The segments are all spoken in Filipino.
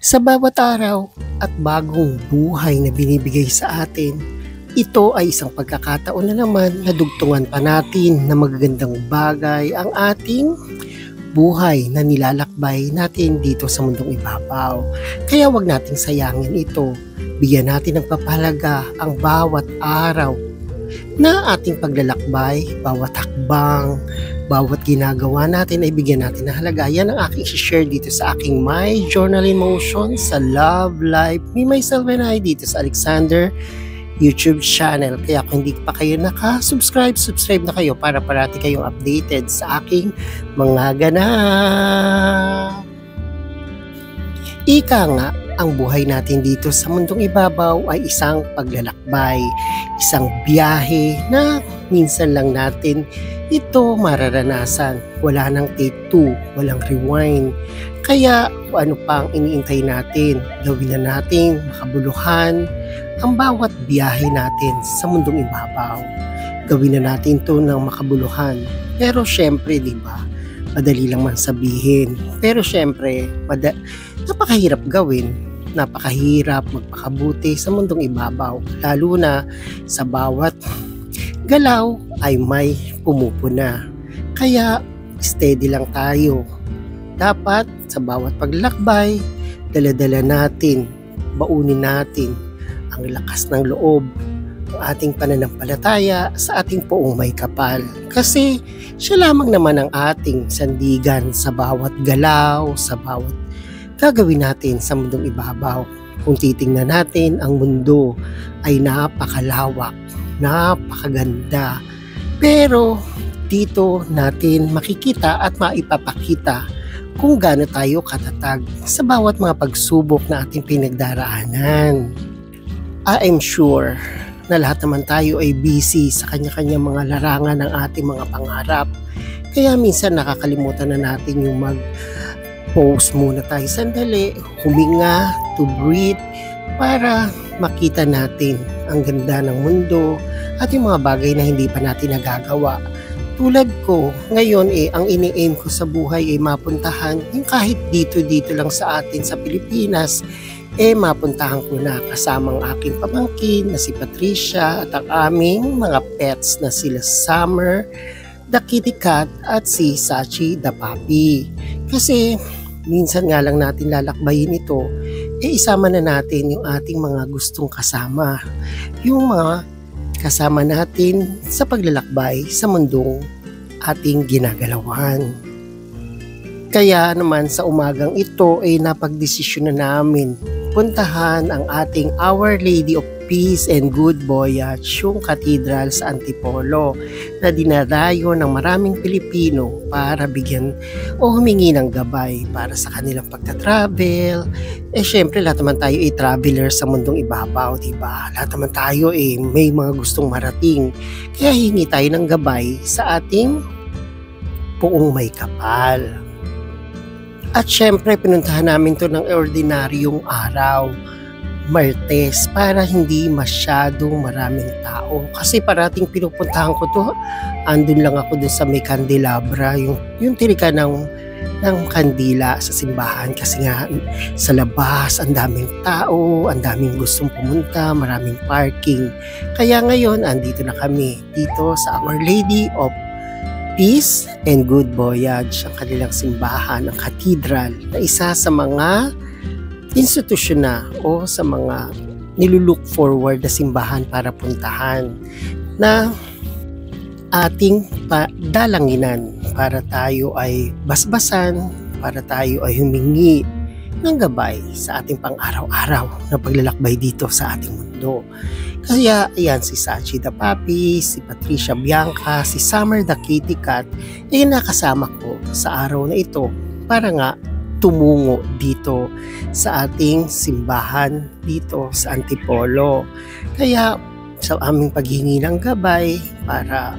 Sa bawat araw at bagong buhay na binibigay sa atin, ito ay isang pagkakataon na naman na dugtungan pa natin na magagandang bagay ang ating buhay na nilalakbay natin dito sa mundong ibabaw. Kaya wag nating sayangin ito. Bigyan natin ng papahalaga ang bawat araw na ating paglalakbay, bawat hakbang, bawat ginagawa natin ay bigyan natin ng halaga. Yan ang aking share dito sa aking My Journal in Motion sa Love Life, Me, Myself, and I dito sa Alexander YouTube channel. Kaya kung hindi pa kayo subscribe na kayo para parati kayong updated sa aking mga ganap. Ika nga, ang buhay natin dito sa mundong ibabaw ay isang paglalakbay, isang biyahe na minsan lang natin ito mararanasan. Wala nang take 2, walang rewind. Kaya kung ano pang iniintay natin, gawin na natin makabuluhan ang bawat biyahe natin sa mundong ibabaw. Gawin na natin ito ng makabuluhan. Pero syempre, di ba, madali lang man sabihin. Pero syempre, napakahirap gawin. Napakahirap magpakabuti sa mundong ibabaw. Lalo na sa bawat galaw ay may pumupuna. Kaya steady lang tayo. Dapat sa bawat paglalakbay, dala-dala natin, baunin natin ang lakas ng loob, ang ating pananampalataya sa ating poong may kapal. Kasi siya lamang naman ang ating sandigan sa bawat galaw, sa bawat gagawin natin sa mundong ibabaw. Kung titingnan natin, ang mundo ay napakalawak, napakaganda. Pero dito natin makikita at maipapakita kung gaano tayo katatag sa bawat mga pagsubok na ating pinagdaraanan. I am sure na lahat naman tayo ay busy sa kanya-kanya mga larangan ng ating mga pangarap. Kaya minsan nakakalimutan na natin yung pause muna tayo sandali, huminga, to breathe, para makita natin ang ganda ng mundo at yung mga bagay na hindi pa natin nagagawa. Tulad ko, ngayon ang ini-aim ko sa buhay ay mapuntahan yung kahit dito lang sa atin sa Pilipinas, mapuntahan ko na kasama ang aking pamangkin na si Patricia at ang aming mga pets na sila Summer, the kitty cat, at si Sachi the puppy. Kasi minsan nga lang natin lalakbayin ito, isama na natin yung ating mga gustong kasama. Yung mga kasama natin sa paglalakbay sa mundong ating ginagalawan. Kaya naman sa umagang ito ay napagdesisyon na namin puntahan ang ating Our Lady of Peace and Good Voyage, yung cathedral sa Antipolo na dinadayo ng maraming Pilipino para bigyan o humingi ng gabay para sa kanilang pagta-travel. Syempre lahat naman tayo ay traveler sa mundong ibabaw, diba? Lahat naman tayo may mga gustong marating. Kaya hingi tayo ng gabay sa ating poong may kapal. At syempre pinuntahan namin to ng ordinaryong araw, Martes, para hindi masyadong maraming tao. Kasi parating pinupuntahan ko to, andun lang ako dun sa may kandelabra, yung tirika ng kandila sa simbahan. Kasi nga sa labas, ang daming tao, ang daming gustong pumunta, maraming parking. Kaya ngayon, andito na kami, dito sa Our Lady of Peace and Good Voyage, ang kanilang simbahan, ang cathedral, na isa sa mga institusyon na o sa mga nilulook forward na simbahan para puntahan na ating dalanginan para tayo ay basbasan, para tayo ay humingi ng gabay sa ating pang-araw-araw na paglalakbay dito sa ating mundo. Kaya ayan, si Sachi the puppy, si Patricia Bianca, si Summer the kitty cat ay nakasama ko sa araw na ito para nga tumungo dito sa ating simbahan dito sa Antipolo. Kaya sa aming paghingi ng gabay para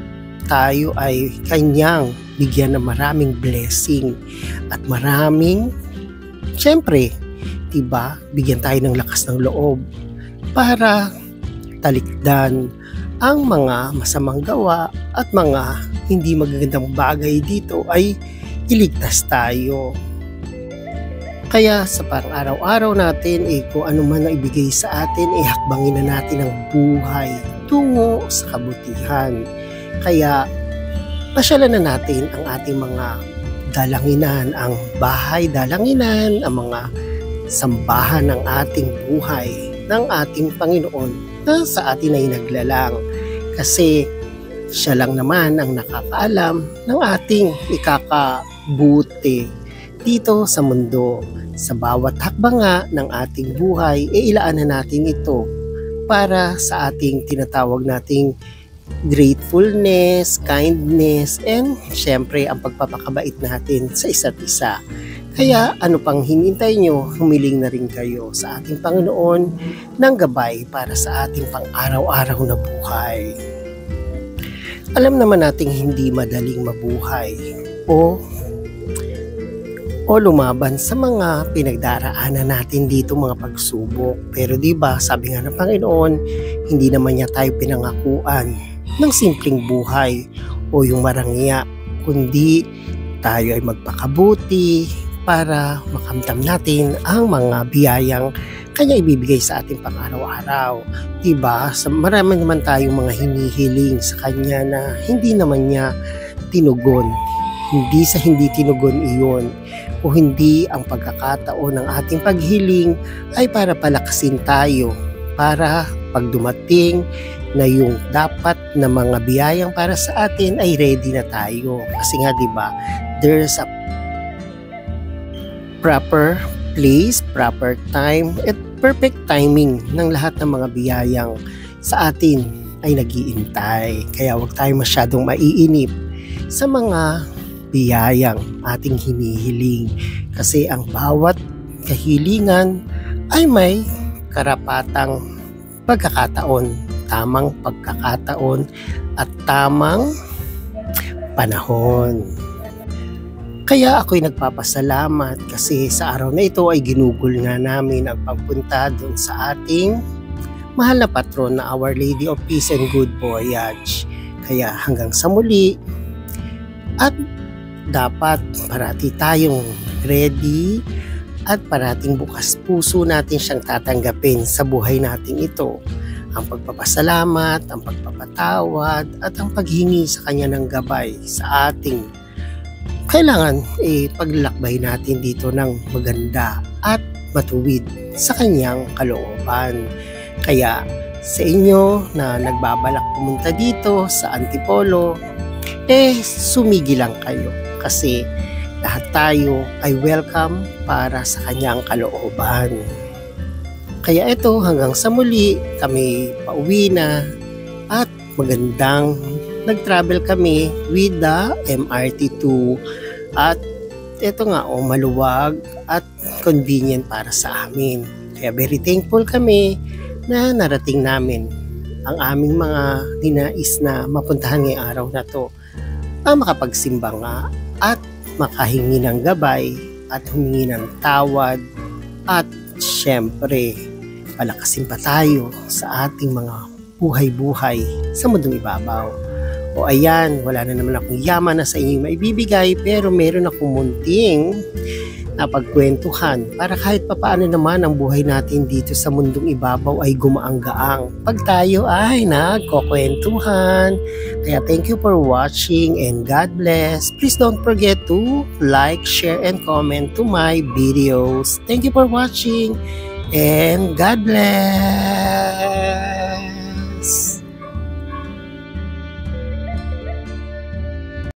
tayo ay kanyang bigyan ng maraming blessing at maraming, syempre, diba, bigyan tayo ng lakas ng loob para talikdan ang mga masamang gawa at mga hindi magagandang bagay dito ay iligtas tayo. Kaya sa pang-araw-araw natin, kung ano man ang ibigay sa atin, hakbangin na natin ang buhay tungo sa kabutihan. Kaya pasyalan na natin ang ating mga dalanginan, ang bahay dalanginan, ang mga sambahan ng ating buhay ng ating Panginoon na sa atin ay naglalang. Kasi siya lang naman ang nakakaalam ng ating ikakabuti dito sa mundo. Sa bawat hakbanga ng ating buhay, ilaan na natin ito para sa ating tinatawag nating gratefulness, kindness, and syempre ang pagpapakabait natin sa isa't isa. Kaya ano pang hinintay nyo, humiling na rin kayo sa ating Panginoon ng gabay para sa ating pang-araw-araw na buhay. Alam naman nating hindi madaling mabuhay o lumaban sa mga pinagdaraanan natin dito, mga pagsubok. Pero di ba sabi nga ng Panginoon, hindi naman niya tayo pinangakuan ng simpleng buhay o yung marangya, kundi tayo ay magpakabuti para makamtam natin ang mga biyayang kanya ibibigay sa ating pang-araw-araw. Diba? Marami naman tayong mga hinihiling sa kanya na hindi naman niya tinugon. Hindi sa hindi tinugon iyon, o hindi ang pagkakataon ng ating paghiling ay para palakasin tayo, para pag dumating na yung dapat na mga biyayang para sa atin ay ready na tayo. Kasi nga diba, there's a proper place, proper time, at perfect timing ng lahat ng mga biyayang sa atin ay nag-iintay. Kaya huwag tayo masyadong maiinip sa mga biyayang ating hinihiling. Kasi ang bawat kahilingan ay may karapatang pagkakataon, tamang pagkakataon at tamang panahon. Kaya ako'y nagpapasalamat kasi sa araw na ito ay ginugol nga namin ang pagpunta doon sa ating mahal na patron na Our Lady of Peace and Good Voyage. Kaya hanggang sa muli, at dapat parati tayong ready at parating bukas puso natin siyang tatanggapin sa buhay natin ito. Ang pagpapasalamat, ang pagpapatawad at ang paghingi sa kanya ng gabay sa ating kailangan paglalakbay natin dito ng maganda at matuwid sa kanyang kalooban. Kaya sa inyo na nagbabalak pumunta dito sa Antipolo, sumigi lang kayo kasi lahat tayo ay welcome para sa kanyang kalooban. Kaya ito, hanggang sa muli, kami pauwi na at magandang nag-travel kami with the MRT2 at ito nga maluwag at convenient para sa amin. Kaya very thankful kami na narating namin ang aming mga dinais na mapuntahan ngayong araw na to. Ang makapagsimba nga at makahingi ng gabay at humingi ng tawad at syempre palakasin pa tayo sa ating mga buhay-buhay sa mundong ibabaw. O ayan, wala na naman akong yaman na sa inyo maibibigay, pero meron akong munting na pagkwentuhan para kahit papaano naman ang buhay natin dito sa mundong ibabaw ay gumaang-gaang pag tayo ay nagkukwentuhan. Kaya thank you for watching and God bless. Please don't forget to like, share, and comment to my videos. Thank you for watching and God bless.